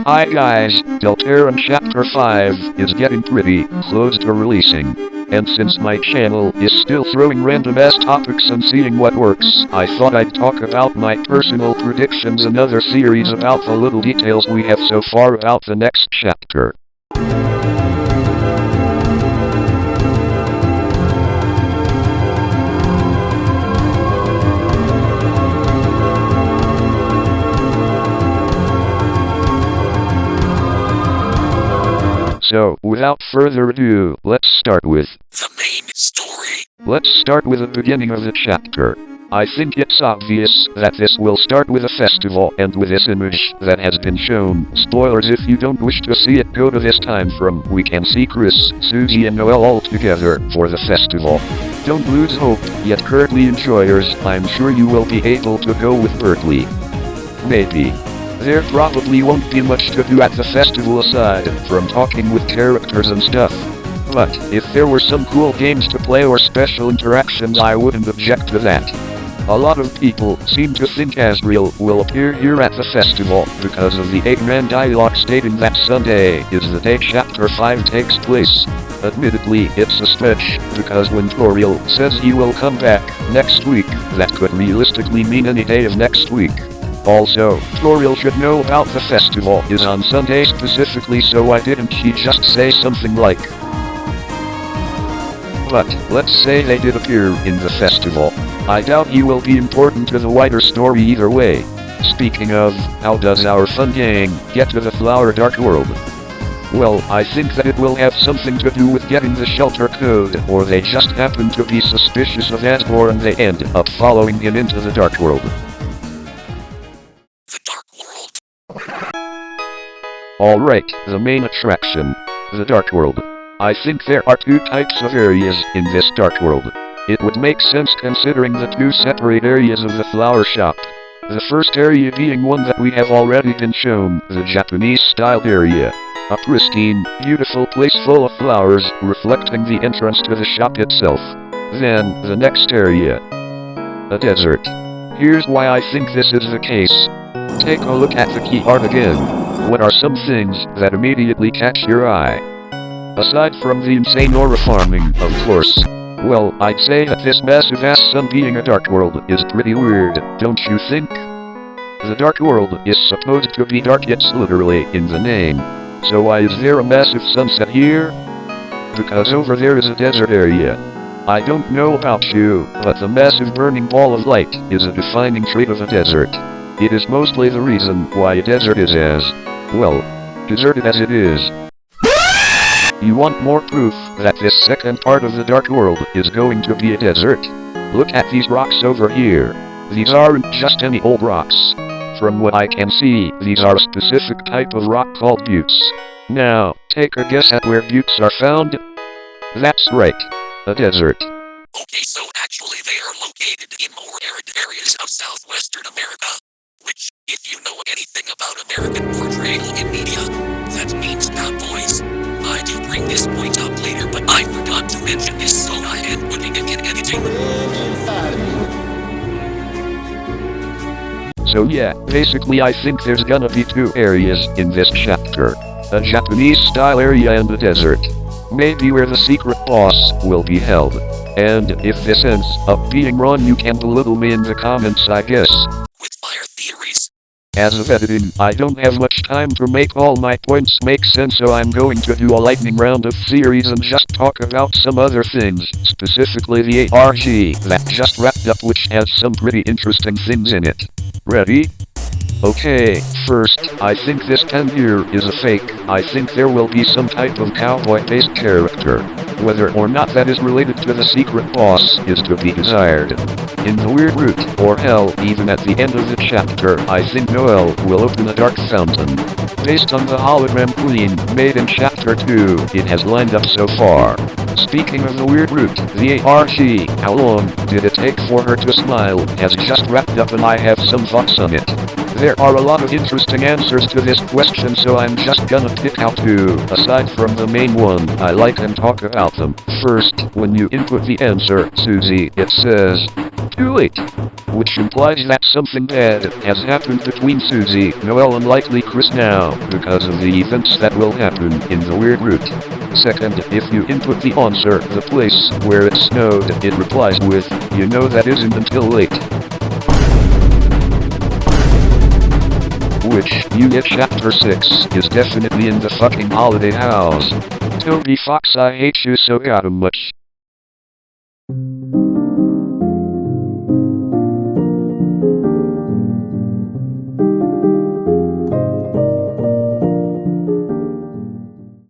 Hi guys, Deltarune Chapter 5 is getting pretty close to releasing. And since my channel is still throwing random ass topics and seeing what works, I thought I'd talk about my personal predictions and other theories about the little details we have so far about the next chapter. So, without further ado, let's start with the main story. Let's start with the beginning of the chapter. I think it's obvious that this will start with a festival, and with this image that has been shown. Spoilers: if you don't wish to see it, go to this time from. We can see Chris, Susie and Noel all together for the festival. Don't lose hope, yet currently enjoyers, I'm sure you will be able to go with Berkeley. Maybe. There probably won't be much to do at the festival aside from talking with characters and stuff. But, if there were some cool games to play or special interactions, I wouldn't object to that. A lot of people seem to think Asriel will appear here at the festival because of the 8-man dialogue stating that Sunday is the day Chapter 5 takes place. Admittedly, it's a stretch, because when Toriel says he will come back next week, that could realistically mean any day of next week. Also, Toriel should know about the festival is on Sunday specifically, so why didn't she just say something like, but, let's say they did appear in the festival. I doubt he will be important to the wider story either way. Speaking of, how does our fun gang get to the Flower Dark World? Well, I think that it will have something to do with getting the shelter code, or they just happen to be suspicious of Asgore and they end up following him into the Dark World. The Dark World. Alright, the main attraction. The Dark World. I think there are two types of areas in this Dark World. It would make sense considering the two separate areas of the flower shop. The first area being one that we have already been shown, the Japanese-style area. A pristine, beautiful place full of flowers, reflecting the entrance to the shop itself. Then, the next area. A desert. Here's why I think this is the case. Take a look at the key art again. What are some things that immediately catch your eye? Aside from the insane aura farming, of course. Well, I'd say that this massive-ass sun being a dark world is pretty weird, don't you think? The Dark World is supposed to be dark, it's literally in the name. So why is there a massive sunset here? Because over there is a desert area. I don't know about you, but the massive burning ball of light is a defining trait of a desert. It is mostly the reason why a desert is as, well, deserted as it is. You want more proof that this second part of the Dark World is going to be a desert? Look at these rocks over here. These aren't just any old rocks. From what I can see, these are a specific type of rock called buttes. Now, take a guess at where buttes are found? That's right. A desert. Okay, so actually they are located in more arid areas of southwestern America. Which, if you know anything about American portrayal in media, that means cowboys. I do bring this point up later, but I forgot to mention this, so I am putting it in editing. So yeah, basically I think there's gonna be two areas in this chapter. A Japanese-style area and a desert. Maybe where the secret boss will be held. And if this ends up being wrong, you can belittle me in the comments, I guess. With fire theories. As of editing, I don't have much time to make all my points make sense, so I'm going to do a lightning round of theories and just talk about some other things, specifically the ARG that just wrapped up, which has some pretty interesting things in it. Ready? Okay, first, I think this pen here is a fake. I think there will be some type of cowboy-based character. Whether or not that is related to the secret boss is to be desired. In the weird route, or hell, even at the end of the chapter, I think Noel will open a dark fountain. Based on the hologram queen made in chapter 2, it has lined up so far. Speaking of the weird route, the ARG, how long did it take for her to smile, has just wrapped up and I have some thoughts on it. There are a lot of interesting answers to this question, so I'm just gonna pick out two, aside from the main one. I like and talk about them. First, when you input the answer, Susie, it says, too late, which implies that something bad has happened between Susie, Noel, and likely Chris now, because of the events that will happen in the weird route. Second, if you input the answer, the place where it snowed, it replies with, you know that isn't until late. Which, you get chapter 6, is definitely in the fucking holiday house. Toby Fox, I hate you so goddamn much.